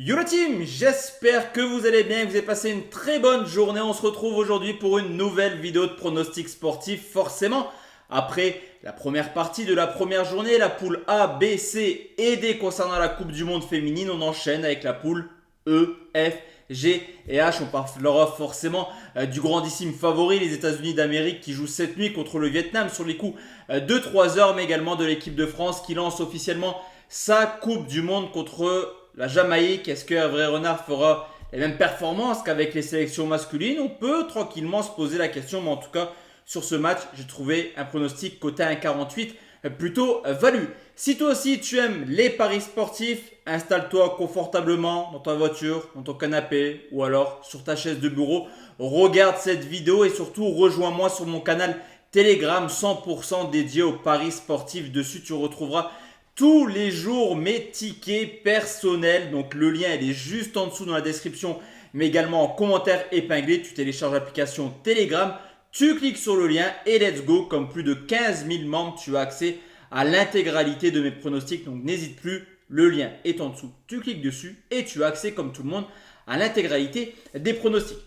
Yo la team, j'espère que vous allez bien, que vous avez passé une très bonne journée. On se retrouve aujourd'hui pour une nouvelle vidéo de pronostic sportif. Forcément, après la première partie de la première journée, la poule A, B, C et D concernant la Coupe du Monde féminine, on enchaîne avec la poule E, F, G et H. On parlera forcément du grandissime favori, les États-Unis d'Amérique, qui jouent cette nuit contre le Vietnam sur les coups de 3 heures, mais également de l'équipe de France qui lance officiellement sa Coupe du Monde contre la Jamaïque. Est-ce que Hervé Renard fera les mêmes performances qu'avec les sélections masculines? On peut tranquillement se poser la question, mais en tout cas, sur ce match, j'ai trouvé un pronostic coté à 1,48 plutôt value. Si toi aussi tu aimes les paris sportifs, installe-toi confortablement dans ta voiture, dans ton canapé ou alors sur ta chaise de bureau. Regarde cette vidéo et surtout rejoins-moi sur mon canal Telegram 100% dédié aux paris sportifs. Dessus, tu retrouveras tous les jours mes tickets personnels. Donc le lien il est juste en dessous dans la description, mais également en commentaire épinglé. Tu télécharges l'application Telegram, tu cliques sur le lien et let's go. Comme plus de 15 000 membres, tu as accès à l'intégralité de mes pronostics. Donc n'hésite plus, le lien est en dessous. Tu cliques dessus et tu as accès comme tout le monde à l'intégralité des pronostics.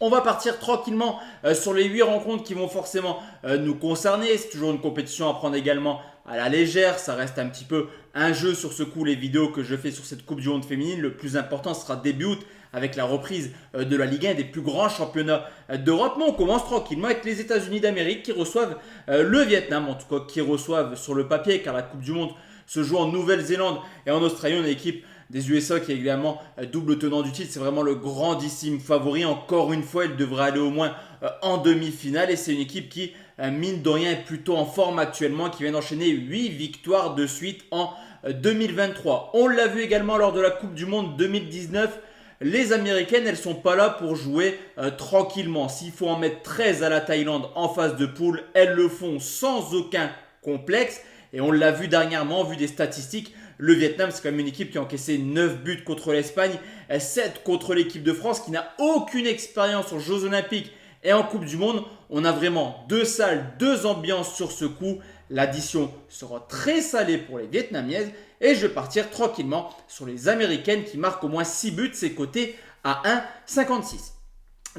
On va partir tranquillement sur les 8 rencontres qui vont forcément nous concerner. C'est toujours une compétition à prendre également à la légère. Ça reste un petit peu un jeu sur ce coup, les vidéos que je fais sur cette Coupe du Monde féminine. Le plus important sera début août avec la reprise de la Ligue 1 et des plus grands championnats d'Europe. Mais on commence tranquillement avec les États-Unis d'Amérique qui reçoivent le Vietnam, en tout cas qui reçoivent sur le papier, car la Coupe du Monde se joue en Nouvelle-Zélande et en Australie. On a l'équipe des USA qui est également double tenant du titre. C'est vraiment le grandissime favori. Encore une fois, il devrait aller au moins en demi-finale. Et c'est une équipe qui, mine de rien, est plutôt en forme actuellement, qui vient d'enchaîner 8 victoires de suite en 2023. On l'a vu également lors de la Coupe du Monde 2019. Les Américaines, elles ne sont pas là pour jouer tranquillement. S'il faut en mettre 13 à la Thaïlande en phase de poule, elles le font sans aucun complexe. Et on l'a vu dernièrement, vu des statistiques, le Vietnam, c'est quand même une équipe qui a encaissé 9 buts contre l'Espagne, 7 contre l'équipe de France, qui n'a aucune expérience aux Jeux Olympiques et en Coupe du Monde. On a vraiment deux salles, deux ambiances sur ce coup. L'addition sera très salée pour les Vietnamiennes. Et je vais partir tranquillement sur les Américaines qui marquent au moins 6 buts, c'est coté à 1,56.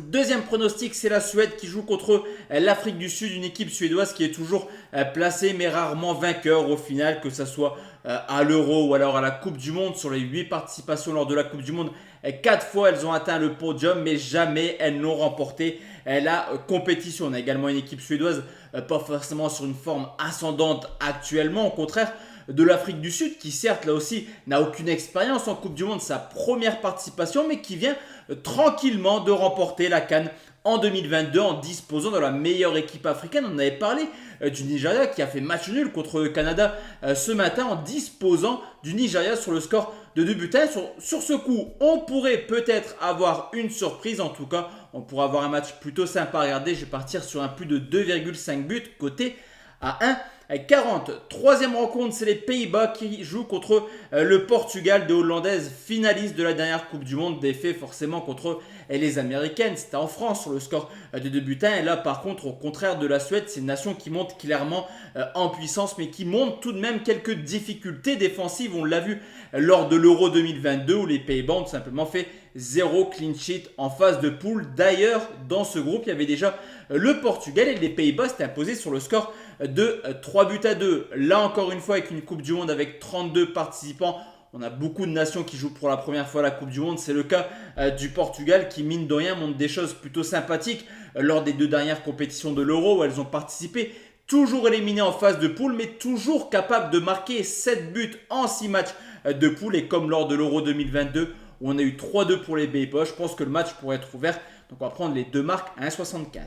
Deuxième pronostic, c'est la Suède qui joue contre l'Afrique du Sud, une équipe suédoise qui est toujours placée mais rarement vainqueur au final, que ce soit à l'Euro ou alors à la Coupe du Monde. Sur les 8 participations lors de la Coupe du Monde, 4 fois elles ont atteint le podium, mais jamais elles n'ont remporté la compétition. On a également une équipe suédoise pas forcément sur une forme ascendante actuellement, au contraire de l'Afrique du Sud, qui certes là aussi n'a aucune expérience en Coupe du Monde, sa première participation, mais qui vient tranquillement de remporter la CAN en 2022 en disposant de la meilleure équipe africaine. On avait parlé du Nigeria qui a fait match nul contre le Canada ce matin en disposant du Nigeria sur le score de 2 buts. Sur ce coup, on pourrait peut-être avoir une surprise. En tout cas, on pourrait avoir un match plutôt sympa à regarder. Je vais partir sur un plus de 2,5 buts côté à 1,40. Troisième rencontre, c'est les Pays-Bas qui jouent contre le Portugal, des Hollandaises finalistes de la dernière Coupe du Monde, défait forcément contre les Américaines. C'était en France sur le score de 2 buts. Et là, par contre, au contraire de la Suède, c'est une nation qui monte clairement en puissance, mais qui montre tout de même quelques difficultés défensives. On l'a vu lors de l'Euro 2022 où les Pays-Bas ont tout simplement fait 0 clean sheet en phase de poule. D'ailleurs, dans ce groupe, il y avait déjà le Portugal et les Pays-Bas s'étaient imposés sur le score de 3 buts à 2. Là, encore une fois, avec une Coupe du Monde avec 32 participants, on a beaucoup de nations qui jouent pour la première fois la Coupe du Monde. C'est le cas du Portugal qui, mine de rien, montre des choses plutôt sympathiques lors des 2 dernières compétitions de l'Euro où elles ont participé. Toujours éliminées en phase de poule, mais toujours capable de marquer 7 buts en 6 matchs de poule. Et comme lors de l'Euro 2022, où on a eu 3-2 pour les Pays-Bas, je pense que le match pourrait être ouvert. Donc on va prendre les 2 marques à 1,75.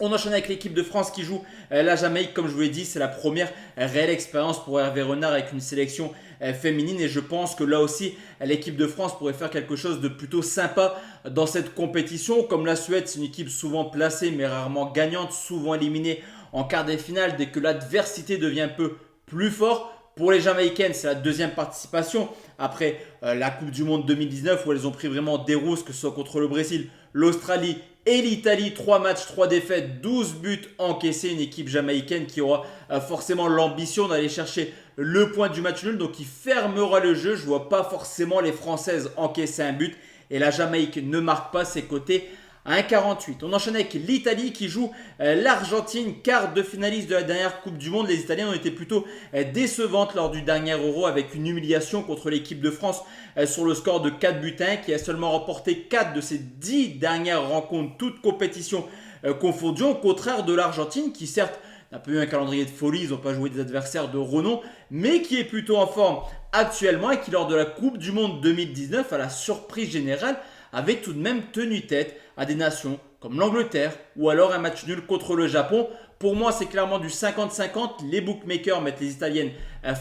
On enchaîne avec l'équipe de France qui joue la Jamaïque. Comme je vous l'ai dit, c'est la première réelle expérience pour Hervé Renard avec une sélection féminine. Et je pense que là aussi, l'équipe de France pourrait faire quelque chose de plutôt sympa dans cette compétition. Comme la Suède, c'est une équipe souvent placée mais rarement gagnante, souvent éliminée en quart des finales dès que l'adversité devient un peu plus forte. Pour les Jamaïcaines, c'est la deuxième participation après la Coupe du Monde 2019 où elles ont pris vraiment des rousses, que ce soit contre le Brésil, l'Australie et l'Italie. 3 matchs, 3 défaites, 12 buts encaissés. Une équipe jamaïcaine qui aura forcément l'ambition d'aller chercher le point du match nul. Donc il fermera le jeu. Je ne vois pas forcément les Françaises encaisser un but. Et la Jamaïque ne marque pas ses côtés à 1,48. On enchaîne avec l'Italie qui joue l'Argentine, quart de finaliste de la dernière Coupe du Monde. Les Italiens ont été plutôt décevantes lors du dernier Euro avec une humiliation contre l'équipe de France sur le score de 4 buts à 1 qui a seulement remporté 4 de ses 10 dernières rencontres, toutes compétitions confondues, au contraire de l'Argentine qui certes n'a pas eu un calendrier de folie, ils n'ont pas joué des adversaires de renom, mais qui est plutôt en forme actuellement et qui lors de la Coupe du Monde 2019 à la surprise générale avait tout de même tenu tête à des nations comme l'Angleterre ou alors un match nul contre le Japon. Pour moi, c'est clairement du 50-50. Les bookmakers mettent les Italiennes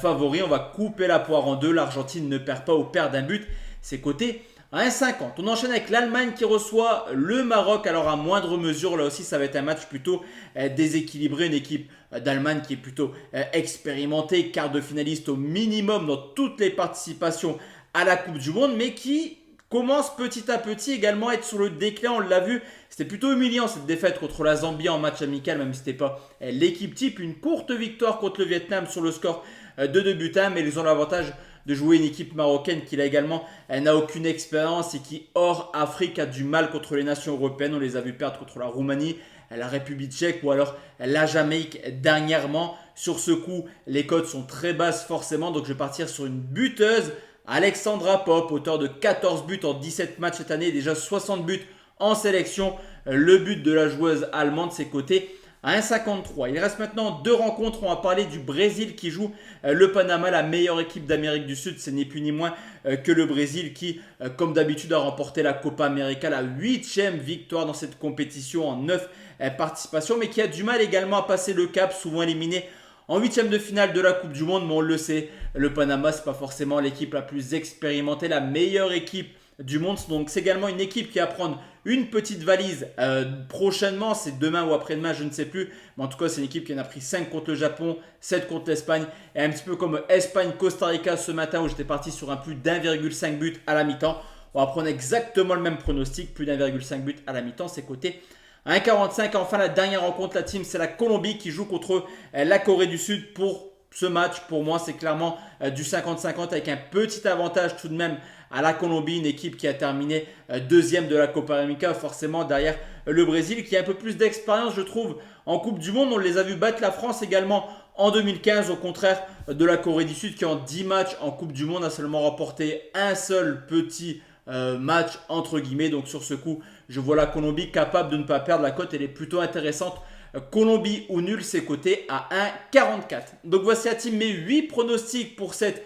favoris. On va couper la poire en deux. L'Argentine ne perd pas ou perd d'un but. C'est coté à 1,50. On enchaîne avec l'Allemagne qui reçoit le Maroc. Alors à moindre mesure, là aussi, ça va être un match plutôt déséquilibré. Une équipe d'Allemagne qui est plutôt expérimentée, quart de finaliste au minimum dans toutes les participations à la Coupe du Monde, mais qui commence petit à petit également à être sur le déclin. On l'a vu, c'était plutôt humiliant cette défaite contre la Zambie en match amical, même si ce n'était pas l'équipe type. Une courte victoire contre le Vietnam sur le score de 2 buts à 1, mais ils ont l'avantage de jouer une équipe marocaine qui là également n'a aucune expérience et qui hors Afrique a du mal contre les nations européennes. On les a vus perdre contre la Roumanie, la République tchèque ou alors la Jamaïque dernièrement. Sur ce coup, les cotes sont très basses forcément, donc je vais partir sur une buteuse. Alexandra Popp, auteur de 14 buts en 17 matchs cette année, déjà 60 buts en sélection. Le but de la joueuse allemande, c'est coté à 1,53. Il reste maintenant 2 rencontres. On va parler du Brésil qui joue le Panama, la meilleure équipe d'Amérique du Sud. Ce n'est plus ni moins que le Brésil qui, comme d'habitude, a remporté la Copa América, la 8e victoire dans cette compétition en 9 participations, mais qui a du mal également à passer le cap, souvent éliminé en 8e de finale de la Coupe du Monde. Mais on le sait, le Panama, ce n'est pas forcément l'équipe la plus expérimentée, la meilleure équipe du monde. Donc c'est également une équipe qui va prendre une petite valise prochainement, c'est demain ou après-demain, je ne sais plus. Mais en tout cas, c'est une équipe qui en a pris 5 contre le Japon, 7 contre l'Espagne. Et un petit peu comme Espagne-Costa Rica ce matin où j'étais parti sur un plus d'1,5 but à la mi-temps. On va prendre exactement le même pronostic, plus d'1,5 but à la mi-temps, c'est coté 1,45. Enfin, la dernière rencontre, la team, c'est la Colombie qui joue contre la Corée du Sud. Pour ce match, pour moi, c'est clairement du 50-50 avec un petit avantage tout de même à la Colombie, une équipe qui a terminé deuxième de la Copa América, forcément derrière le Brésil, qui a un peu plus d'expérience, je trouve, en Coupe du Monde. On les a vus battre la France également en 2015, au contraire de la Corée du Sud, qui en 10 matchs en Coupe du Monde a seulement remporté un seul petit match, entre guillemets. Donc sur ce coup, je vois la Colombie capable de ne pas perdre. La cote, elle est plutôt intéressante. Colombie ou nul, c'est coté à 1,44. Donc voici à team mes 8 pronostics pour cette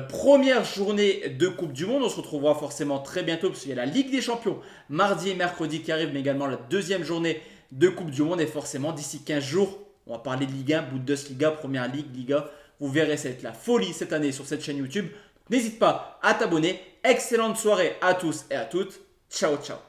première journée de Coupe du Monde. On se retrouvera forcément très bientôt parce qu'il y a la Ligue des Champions mardi et mercredi qui arrive, mais également la deuxième journée de Coupe du Monde. Et forcément, d'ici 15 jours, on va parler de Ligue 1, Bundesliga, Première Ligue, Liga. Vous verrez, ça va être la folie cette année sur cette chaîne YouTube. N'hésite pas à t'abonner. Excellente soirée à tous et à toutes. Ciao, ciao.